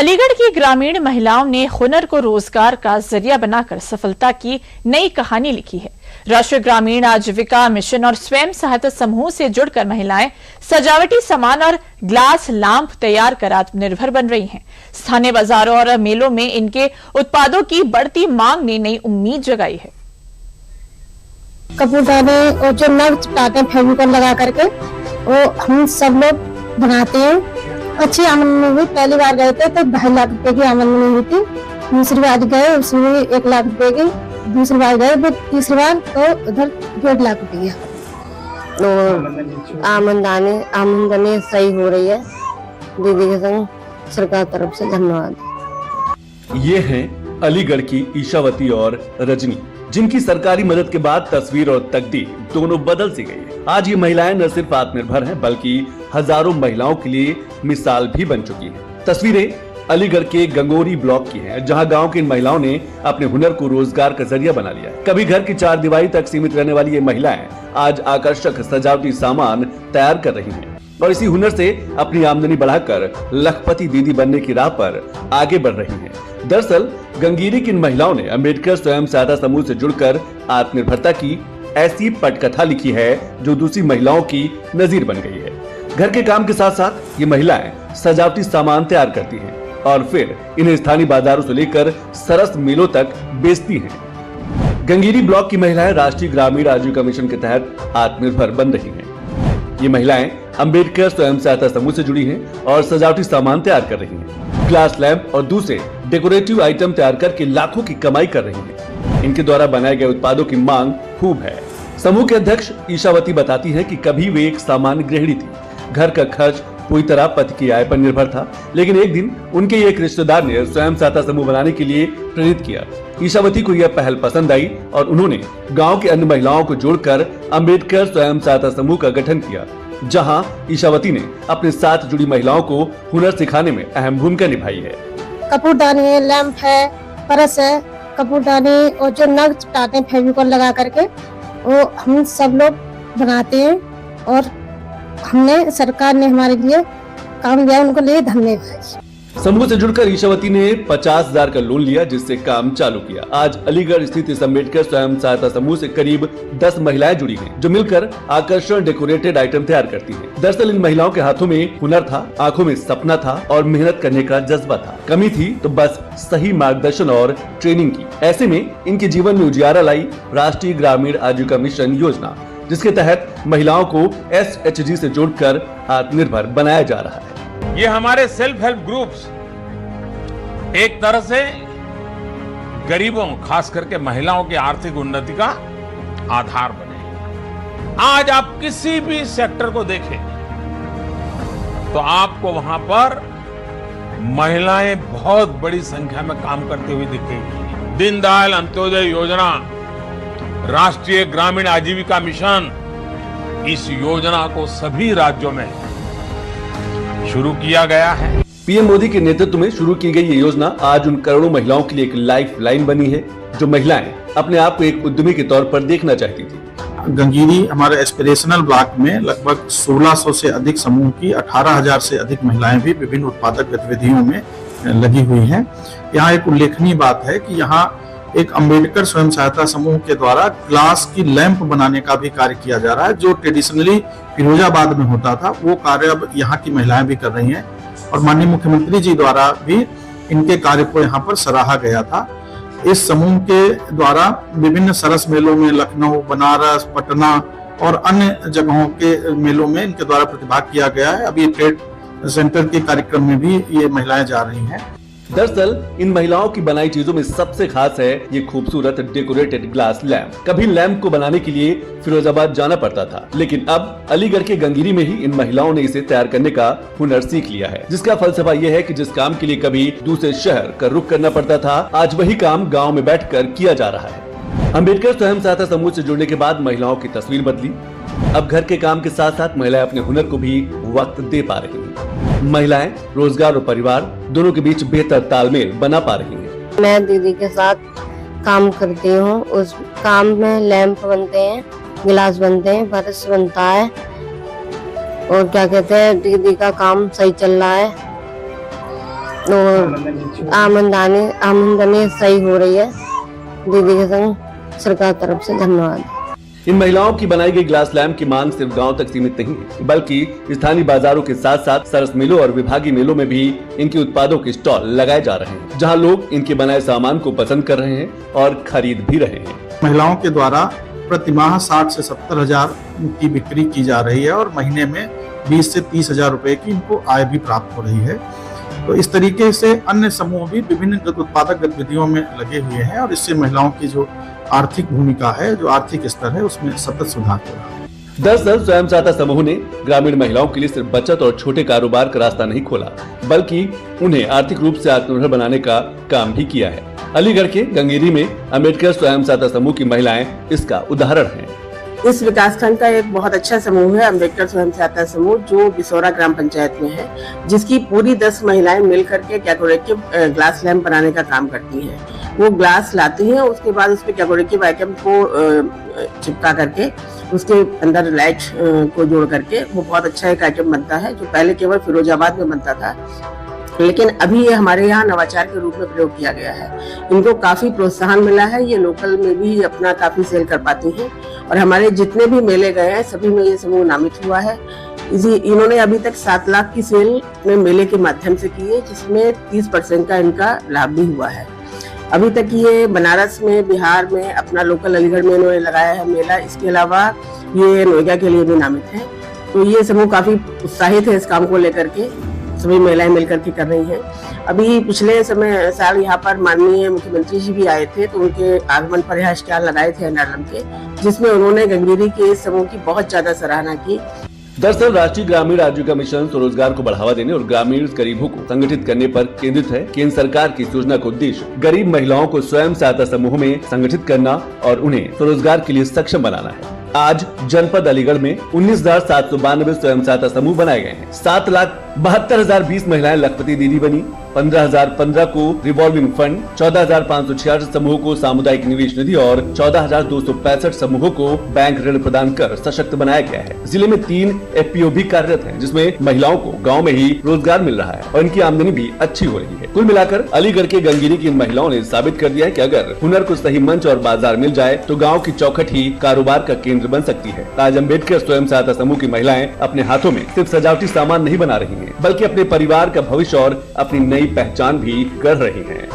अलीगढ़ की ग्रामीण महिलाओं ने हुनर को रोजगार का जरिया बनाकर सफलता की नई कहानी लिखी है। राष्ट्रीय ग्रामीण आजीविका मिशन और स्वयं सहायता समूह से जुड़कर महिलाएं सजावटी सामान और ग्लास लैंप तैयार कर आत्मनिर्भर बन रही हैं। स्थानीय बाजारों और मेलों में इनके उत्पादों की बढ़ती मांग ने नई उम्मीद जगाई है। कपूरदानी और जो नग चिपटाते हैं फेविकोल लगा करके, वो हम सब लोग बनाते हैं। अच्छी आमदनी हुई। पहली बार गए थे तो 2.5 लाख रुपए की आमदनी हुई थी। दूसरी बार गए उसमें 1 लाख रुपए की। दूसरी बार गए तो तीसरी बार तो उधर 1.5 लाख रुपया। तो आमदनी सही हो रही है। दीदी के संग सरकार तरफ से धन्यवाद। ये हैं अलीगढ़ की ईशावती और रजनी, जिनकी सरकारी मदद के बाद तस्वीर और तकदीर दोनों बदल सी गई है। आज ये महिलाएं न सिर्फ आत्मनिर्भर हैं बल्कि हजारों महिलाओं के लिए मिसाल भी बन चुकी हैं। तस्वीरें अलीगढ़ के गंगोरी ब्लॉक की हैं, जहां गांव की इन महिलाओं ने अपने हुनर को रोजगार का जरिया बना लिया। कभी घर की 4 दीवारी तक सीमित रहने वाली ये महिलाएं आज आकर्षक सजावटी सामान तैयार कर रही हैं और इसी हुनर से अपनी आमदनी बढ़ाकर लखपति दीदी बनने की राह पर आगे बढ़ रही हैं। दरअसल गंगीरी की इन महिलाओं ने अम्बेडकर स्वयं सहायता समूह से जुड़कर आत्मनिर्भरता की ऐसी पटकथा लिखी है जो दूसरी महिलाओं की नजीर बन गई है। घर के काम के साथ साथ ये महिलाएं सजावटी सामान तैयार करती हैं और फिर इन्हें स्थानीय बाजारों से लेकर सरस मेलों तक बेचती हैं। गंगीरी ब्लॉक की महिलाएं राष्ट्रीय ग्रामीण आजीविका मिशन के तहत आत्मनिर्भर बन रही हैं। ये महिलाएं अम्बेडकर स्वयं सहायता समूह से जुड़ी हैं और सजावटी सामान तैयार कर रही हैं। ग्लास लैंप और दूसरे डेकोरेटिव आइटम तैयार करके लाखों की कमाई कर रही हैं। इनके द्वारा बनाए गए उत्पादों की मांग खूब है। समूह के अध्यक्ष ईशावती बताती हैं कि कभी वे एक सामान्य गृहिणी थी। घर का खर्च पूरी तरह पति की आय पर निर्भर था, लेकिन एक दिन उनके एक रिश्तेदार ने स्वयं सहायता समूह बनाने के लिए प्रेरित किया। ईशावती को यह पहल पसंद आई और उन्होंने गांव की अन्य महिलाओं को जोड़कर अम्बेडकर स्वयं सहायता समूह का गठन किया, जहां ईशावती ने अपने साथ जुड़ी महिलाओं को हुनर सिखाने में अहम भूमिका निभाई है। कपूरदानी है, लैंप है, परस है, कपूरदानी और जो नग चिपटाते हैं फेविकोल लगा करके, वो हम सब लोग बनाते हैं और हमने सरकार ने हमारे लिए काम दिया, उनको लिए धन्यवाद। समूह से जुड़कर ईशावती ने 50,000 का लोन लिया, जिससे काम चालू किया। आज अलीगढ़ स्थित इस अम्बेडकर स्वयं सहायता समूह से करीब 10 महिलाएं जुड़ी हैं, जो मिलकर आकर्षण डेकोरेटेड आइटम तैयार करती हैं। दरअसल इन महिलाओं के हाथों में हुनर था, आंखों में सपना था और मेहनत करने का जज्बा था। कमी थी तो बस सही मार्गदर्शन और ट्रेनिंग की। ऐसे में इनके जीवन में उजियारा लाई राष्ट्रीय ग्रामीण आजीविका मिशन योजना, जिसके तहत महिलाओं को SHG से जोड़कर आत्मनिर्भर बनाया जा रहा है। ये हमारे सेल्फ हेल्प ग्रुप्स एक तरह से गरीबों, खास करके महिलाओं की आर्थिक उन्नति का आधार बने। आज आप किसी भी सेक्टर को देखें तो आपको वहां पर महिलाएं बहुत बड़ी संख्या में काम करते हुए दिखेंगी। दीनदयाल अंत्योदय योजना, राष्ट्रीय ग्रामीण आजीविका मिशन, इस योजना को सभी राज्यों में शुरू किया गया है। पीएम मोदी के नेतृत्व में शुरू की गई ये योजना आज उन करोड़ों महिलाओं के लिए एक लाइफ लाइन बनी है, जो महिलाएं अपने आप को एक उद्यमी के तौर पर देखना चाहती थी। गंगीरी हमारे एस्पिरेशनल ब्लॉक में लगभग 1600 से अधिक समूह की 18,000 से अधिक महिलाएं भी विभिन्न उत्पादक गतिविधियों में लगी हुई हैं। यहाँ एक उल्लेखनीय बात है कि यहाँ एक अम्बेडकर स्वयं सहायता समूह के द्वारा ग्लास की लैंप बनाने का भी कार्य किया जा रहा है, जो ट्रेडिशनली फिरोजाबाद में होता था। वो कार्य अब यहाँ की महिलाएं भी कर रही हैं और माननीय मुख्यमंत्री जी द्वारा भी इनके कार्य को यहाँ पर सराहा गया था। इस समूह के द्वारा विभिन्न सरस मेलों में लखनऊ, बनारस, पटना और अन्य जगहों के मेलों में इनके द्वारा प्रतिभाग किया गया है। अभी ट्रेड सेंटर के कार्यक्रम में भी ये महिलाएं जा रही हैं। दरअसल इन महिलाओं की बनाई चीजों में सबसे खास है ये खूबसूरत डेकोरेटेड ग्लास लैंप। कभी लैंप को बनाने के लिए फिरोजाबाद जाना पड़ता था, लेकिन अब अलीगढ़ के गंगीरी में ही इन महिलाओं ने इसे तैयार करने का हुनर सीख लिया है, जिसका फलसफा ये है कि जिस काम के लिए कभी दूसरे शहर का रुख करना पड़ता था, आज वही काम गाँव में बैठकर किया जा रहा है। अम्बेडकर स्वयं सहायता समूह से जुड़ने के बाद महिलाओं की तस्वीर बदली। अब घर के काम के साथ साथ महिलाएं अपने हुनर को भी वक्त दे पा रही हैं। महिलाएं रोजगार और परिवार दोनों के बीच बेहतर तालमेल बना पा रही हैं। मैं दीदी के साथ काम करती हूँ। उस काम में लैंप बनते हैं, गिलास बनते हैं, बरस बनता है और क्या कहते हैं, दीदी का काम सही चल रहा है। और आमदनी सही हो रही है। दीदी के संग सरकार तरफ से धन्यवाद। इन महिलाओं की बनाई गई ग्लास लैम्प की मांग सिर्फ गांव तक सीमित नहीं है, बल्कि स्थानीय बाजारों के साथ साथ सरस मिलों और विभागीय मेलों में भी इनके उत्पादों के स्टॉल लगाए जा रहे हैं, जहां लोग इनके बनाए सामान को पसंद कर रहे हैं और खरीद भी रहे हैं। महिलाओं के द्वारा प्रति माह 60 से 70 हजार की बिक्री की जा रही है और महीने में 20 से 30 हजार रुपए की इनको आय भी प्राप्त हो रही है। तो इस तरीके से अन्य समूह भी विभिन्न उत्पादक गतिविधियों में लगे हुए हैं और इससे महिलाओं की जो आर्थिक भूमिका है, जो आर्थिक स्तर है, उसमें सतत सुधार हो रहा है। दरअसल स्वयं सहायता समूह ने ग्रामीण महिलाओं के लिए सिर्फ बचत और छोटे कारोबार का रास्ता नहीं खोला, बल्कि उन्हें आर्थिक रूप से आत्मनिर्भर बनाने का काम भी किया है। अलीगढ़ के गंगेरी में अम्बेडकर स्वयं सहायता समूह की महिलाएं इसका उदाहरण हैं। इस विकासखंड का एक बहुत अच्छा समूह है अम्बेडकर स्वयं सहायता समूह, जो बिसौरा ग्राम पंचायत में है, जिसकी पूरी 10 महिलाएं मिलकर के डेकोरेटिव ग्लास लैंप बनाने का काम करती हैं। वो ग्लास लाती हैं, उसके बाद उस पे डेकोरेटिव आइटम को चिपका करके उसके अंदर लाइट को जोड़ करके वो बहुत अच्छा एक आइटम बनता है, जो पहले केवल फिरोजाबाद में बनता था, लेकिन अभी ये हमारे यहाँ नवाचार के रूप में प्रयोग किया गया है। इनको काफी प्रोत्साहन मिला है, ये लोकल में भी अपना काफी सेल कर पाती हैं और हमारे जितने भी मेले गए हैं सभी में ये समूह नामित हुआ है। इन्होंने अभी तक 7 लाख की सेल अपने मेले के माध्यम से की है, जिसमें 30% का इनका लाभ भी हुआ है। अभी तक ये बनारस में, बिहार में, अपना लोकल अलीगढ़ में इन्होंने लगाया है मेला। इसके अलावा ये नोएडा के लिए भी नामित है। तो ये समूह काफी उत्साहित है इस काम को लेकर के, सभी महिलाएं मिलकर के कर रही हैं। अभी पिछले साल यहाँ पर माननीय मुख्यमंत्री जी भी आए थे, तो उनके आगमन पर यहाँ स्टॉल लगाए थे एनआरएम के, जिसमें उन्होंने गंगेरी के इस समूह की बहुत ज्यादा सराहना की। दरअसल राष्ट्रीय ग्रामीण आजीविका मिशन स्वरोजगार को बढ़ावा देने और ग्रामीण गरीबों को संगठित करने पर केंद्रित है। केंद्र सरकार की इस योजना का उद्देश्य गरीब महिलाओं को स्वयं सहायता समूह में संगठित करना और उन्हें स्वरोजगार के लिए सक्षम बनाना है। आज जनपद अलीगढ़ में 19,792 स्वयं सहायता समूह बनाए गए हैं। 7,72,020 महिलाएं लखपति दीदी बनी, 15,015 को रिवॉल्विंग फंड, 14,566 समूहों को सामुदायिक निवेश निधि और 14,265 समूहों को बैंक ऋण प्रदान कर सशक्त बनाया गया है। जिले में 3 FPO भी कार्यरत हैं, जिसमें महिलाओं को गांव में ही रोजगार मिल रहा है और इनकी आमदनी भी अच्छी हो रही है। कुल मिलाकर अलीगढ़ के गंगेरी की इन महिलाओं ने साबित कर दिया है कि अगर हुनर को सही मंच और बाजार मिल जाए तो गाँव की चौखट ही कारोबार का केंद्र बन सकती है। आज अम्बेडकर स्वयं सहायता समूह की महिलाएं अपने हाथों में सिर्फ सजावटी सामान नहीं बना रही हैं, बल्कि अपने परिवार का भविष्य और अपनी नई पहचान भी कर रही हैं।